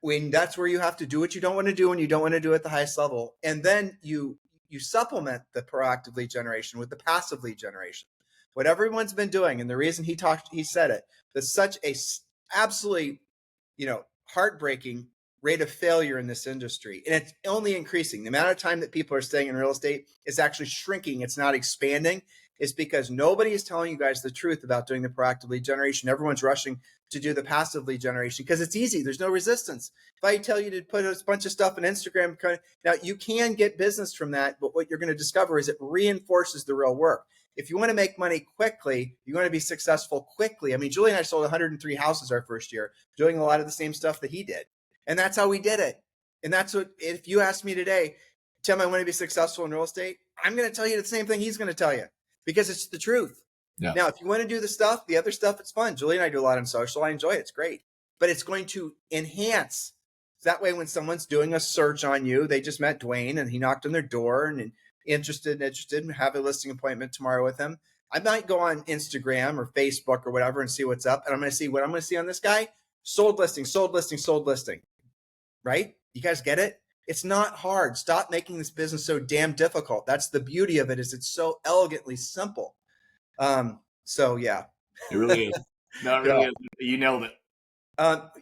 That's where you have to do what you don't want to do, and you don't want to do at the highest level. And then you supplement the proactive lead generation with the passive lead generation. What everyone's been doing, and the reason he said it, there's such a absolutely, heartbreaking rate of failure in this industry. And it's only increasing. The amount of time that people are staying in real estate is actually shrinking. It's not expanding. It's because nobody is telling you guys the truth about doing the proactive lead generation. Everyone's rushing to do the passive lead generation because it's easy. There's no resistance. If I tell you to put a bunch of stuff on Instagram, now you can get business from that, but what you're going to discover is it reinforces the real work. If you want to make money quickly, you want to be successful quickly. I mean, Julie and I sold 103 houses our first year, doing a lot of the same stuff that he did. And that's how we did it. And that's what, if you ask me today, Tim, I want to be successful in real estate, I'm going to tell you the same thing he's going to tell you, because it's the truth. Yeah. Now, if you want to do the other stuff, it's fun. Julie and I do a lot on social. I enjoy it. It's great. But it's going to enhance. That way, when someone's doing a search on you, they just met Duane and he knocked on their door and interested and have a listing appointment tomorrow with him. I might go on Instagram or Facebook or whatever and see what's up. And I'm going to see what I'm going to see on this guy. Sold listing, sold listing, sold listing. Right? You guys get it? It's not hard. Stop making this business so damn difficult. That's the beauty of it, is it's so elegantly simple. So yeah. It really is. No, it really is. You nailed it.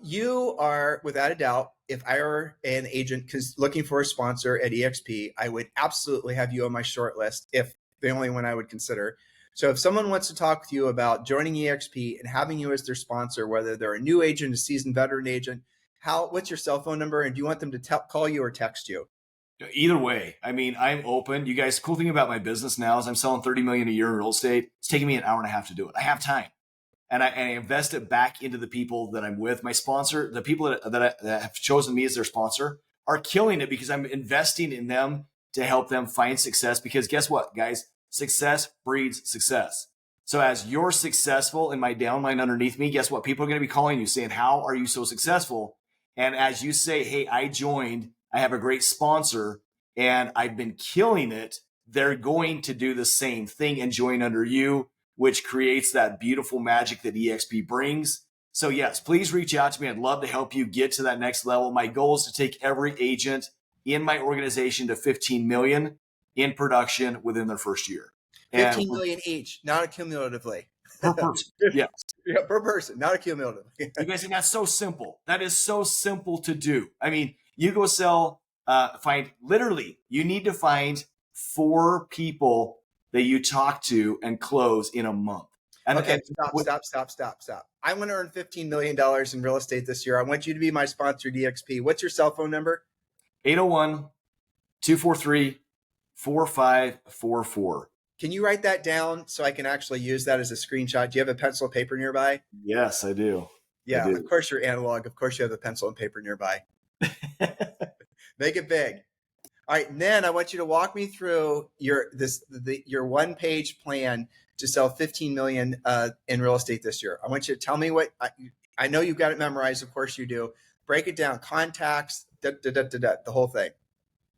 You are, without a doubt, if I were an agent looking for a sponsor at EXP, I would absolutely have you on my short list, if the only one I would consider. So if someone wants to talk with you about joining EXP and having you as their sponsor, whether they're a new agent, a seasoned veteran agent, what's your cell phone number, and do you want them to call you or text you? Either way. I mean, I'm open. You guys, cool thing about my business now is I'm selling $30 million a year in real estate. It's taking me an hour and a half to do it. I have time. And I invest it back into the people that I'm with. My sponsor, the people that have chosen me as their sponsor, are killing it because I'm investing in them to help them find success. Because guess what, guys? Success breeds success. So as you're successful in my downline underneath me, guess what? People are going to be calling you saying, how are you so successful? And as you say, hey, I joined, I have a great sponsor, and I've been killing it, they're going to do the same thing and join under you, which creates that beautiful magic that EXP brings. So yes, please reach out to me. I'd love to help you get to that next level. My goal is to take every agent in my organization to 15 million in production within their first year. 15 million each, not cumulatively. Per person. Yeah. Yeah, per person, not cumulative. You guys think that's so simple. That is so simple to do. I mean, you go sell, you need to find 4 people that you talk to and close in a month. Okay, stop. I want to earn $15 million in real estate this year. I want you to be my sponsor, DXP. What's your cell phone number? 801-243-4544. Can you write that down so I can actually use that as a screenshot? Do you have a pencil and paper nearby? Yes, I do. Yeah, of course you're analog. Of course you have a pencil and paper nearby. Make it big. All right, and then I want you to walk me through your one-page plan to sell 15 million in real estate this year. I want you to tell me what I know you've got it memorized. Of course you do. Break it down. Contacts, the whole thing.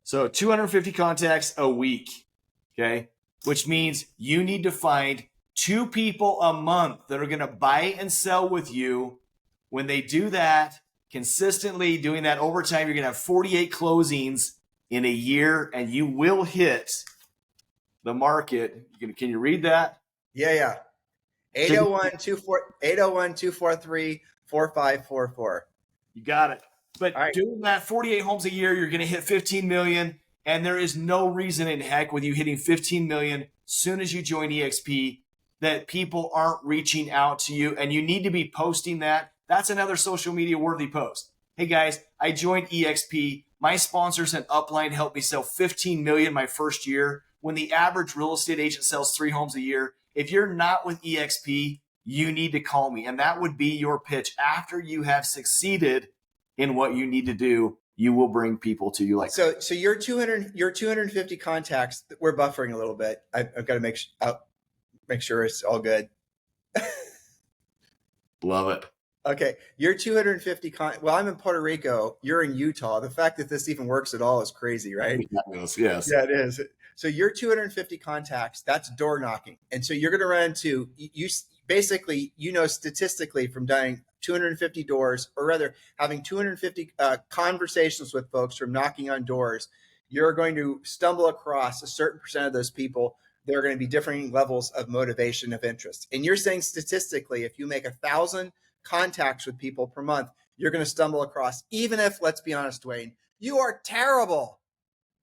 So 250 contacts a week. Okay. Which means you need to find 2 people a month that are going to buy and sell with you. When they do that consistently, doing that over time, you're going to have 48 closings in a year, and you will hit the market. Can you read that? Yeah. 801-243-4544. You got it. All But right. doing that 48 homes a year, you're going to hit 15 million. And there is no reason in heck with you hitting 15 million soon as you join EXP that people aren't reaching out to you. And you need to be posting that. That's another social media worthy post. Hey guys, I joined EXP. My sponsors and upline helped me sell 15 million my first year when the average real estate agent sells 3 homes a year. If you're not with EXP, you need to call me. And that would be your pitch. After you have succeeded in what you need to do, you will bring people to you. Like so your 250 contacts, we're buffering a little bit. I've got to make sure it's all good. Love it. Okay, you're 250 well, I'm in Puerto Rico, you're in Utah. The fact that this even works at all is crazy, right? Yes. Yeah, it is. So you're 250 contacts, that's door knocking. And so you're going to run into, you basically, statistically from doing 250 doors, or rather having 250 conversations with folks from knocking on doors, you're going to stumble across a certain percent of those people. There are going to be differing levels of motivation, of interest. And you're saying statistically, if you make 1,000 contacts with people per month, you're going to stumble across, even if, let's be honest, Duane, you are terrible,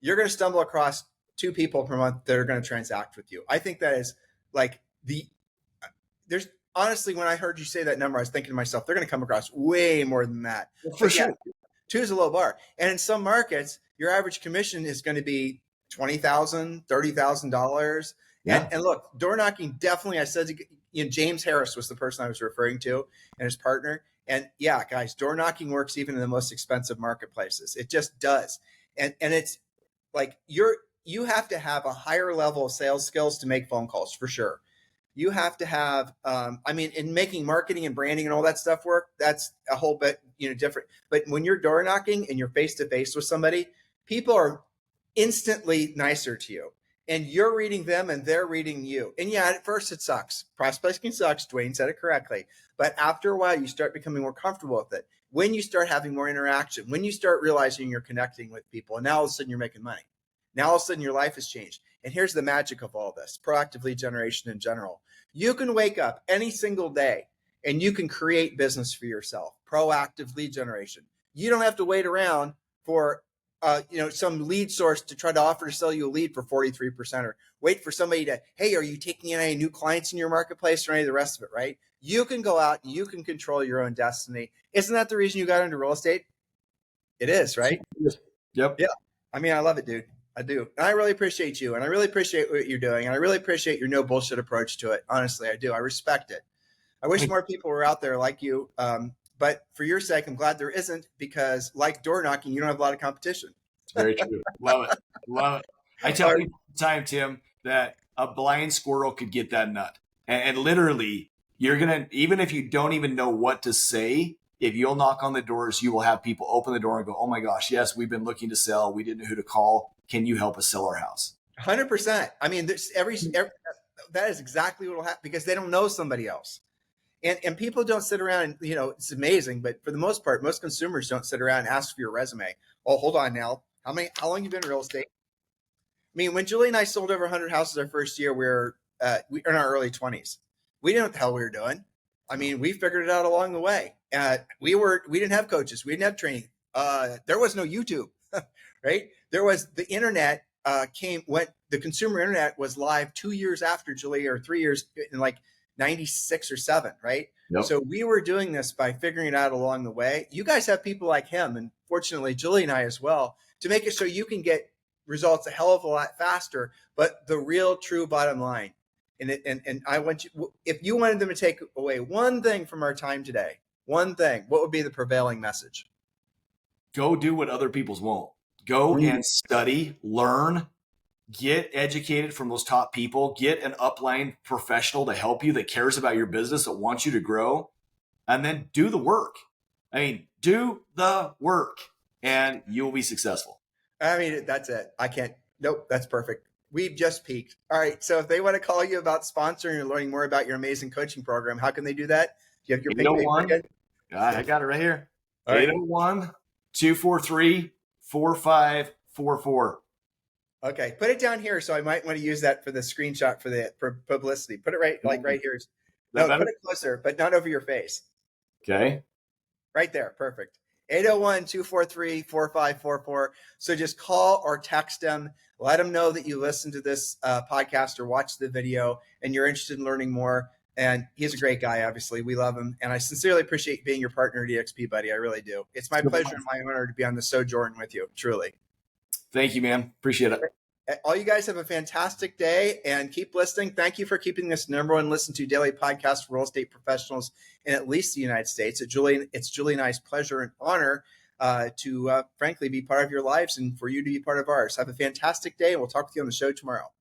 you're going to stumble across 2 people per month that are going to transact with you. I think that is like there's honestly, when I heard you say that number, I was thinking to myself, they're going to come across way more than that. Well, for sure. 2 is a low bar. And in some markets, your average commission is going to be $20,000, $30,000. Yeah. And look, door knocking, definitely, I said, James Harris was the person I was referring to and his partner. And yeah, guys, door knocking works even in the most expensive marketplaces. It just does. And it's like you have to have a higher level of sales skills to make phone calls, for sure. You have to have, in making marketing and branding and all that stuff work, that's a whole bit, different. But when you're door knocking and you're face to face with somebody, people are instantly nicer to you, and you're reading them and they're reading you. And yeah, at first it sucks. Prospecting sucks. Duane said it correctly. But after a while, you start becoming more comfortable with it. When you start having more interaction, when you start realizing you're connecting with people, and now all of a sudden you're making money. Now all of a sudden your life has changed. And here's the magic of all this, proactive lead generation in general. You can wake up any single day and you can create business for yourself. Proactive lead generation. You don't have to wait around for some lead source to try to offer to sell you a lead for 43%, or wait for somebody to, hey, are you taking in any new clients in your marketplace, or any of the rest of it, right? You can go out and you can control your own destiny. Isn't that the reason you got into real estate? It is, right? Yep. Yeah. I love it, dude. I do. And I really appreciate you. And I really appreciate what you're doing. And I really appreciate your no bullshit approach to it. Honestly, I do. I respect it. I wish more people were out there like you. But for your sake, I'm glad there isn't, because like door knocking, you don't have a lot of competition. It's very true. Love it. Love it. I tell people all the time, Tim, that a blind squirrel could get that nut. And literally, you're going to, even if you don't even know what to say, if you'll knock on the doors, you will have people open the door and go, oh my gosh, yes, we've been looking to sell. We didn't know who to call. Can you help us sell our house? 100%. Every that is exactly what will happen, because they don't know somebody else. And people don't sit around and, it's amazing, but for the most part, most consumers don't sit around and ask for your resume. Oh, hold on now. How long have you been in real estate? When Julie and I sold over 100 houses our first year, we were in our early 20s. We didn't know what the hell we were doing. We figured it out along the way. We didn't have coaches. We didn't have training. There was no YouTube, right? There was the internet when the consumer internet was live 2 years after Julie, or 3 years, in like 96 or 7, right? Yep. So we were doing this by figuring it out along the way. You guys have people like him, and fortunately Julie and I as well, to make it so you can get results a hell of a lot faster. But the real true bottom line, and I want you, if you wanted them to take away one thing from our time today, one thing, what would be the prevailing message? Go do what other people's won't. Go and study, learn, get educated from those top people, get an upline professional to help you that cares about your business, that wants you to grow, and then do the work. Do the work and you'll be successful. That's it. Nope, that's perfect. We've just peaked. All right. So if they want to call you about sponsoring or learning more about your amazing coaching program, how can they do that? Do you have your pink paper again? I got it right here. 801-243-4544. Okay, put it down here. So I might want to use that for the screenshot for the publicity. Put it right, like right here. Is that No, better? put it closer, but not over your face. Okay. Right there. Perfect. 801-243-4544. So just call or text them. Let them know that you listened to this podcast or watched the video and you're interested in learning more. And he's a great guy, obviously. We love him. And I sincerely appreciate being your partner at EXP, buddy. I really do. It's my pleasure and my honor to be on the Sojourn with you, truly. Thank you, man. Appreciate it. All you guys have a fantastic day and keep listening. Thank you for keeping this #1 listen to daily podcast for real estate professionals in at least the United States. It's Julie and I's pleasure and honor to frankly be part of your lives and for you to be part of ours. Have a fantastic day and we'll talk with you on the show tomorrow.